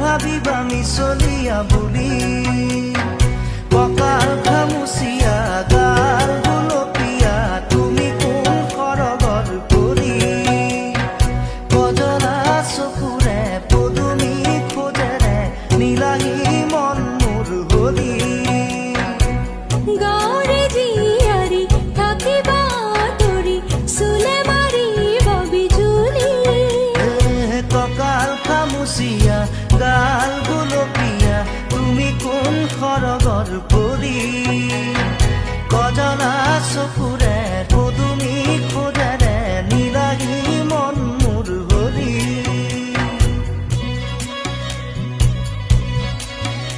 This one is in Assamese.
ভাবিবা মিছলিয়া বুলি কঁকাল খামুচিয়া গাল গুলপীয়া তুমি কোন সৰগৰ পৰি কজলা চকুৰে পদুমী খোজেৰে নীলাহী মন মোৰ হলি গাঁৱৰে জীয়াৰী থাকিবা তৰি চুলে মাৰিব বিজুলি কঁকাল খামুচিয়া গাল গুলপীয়া তুমি কোন সৰগৰ পৰি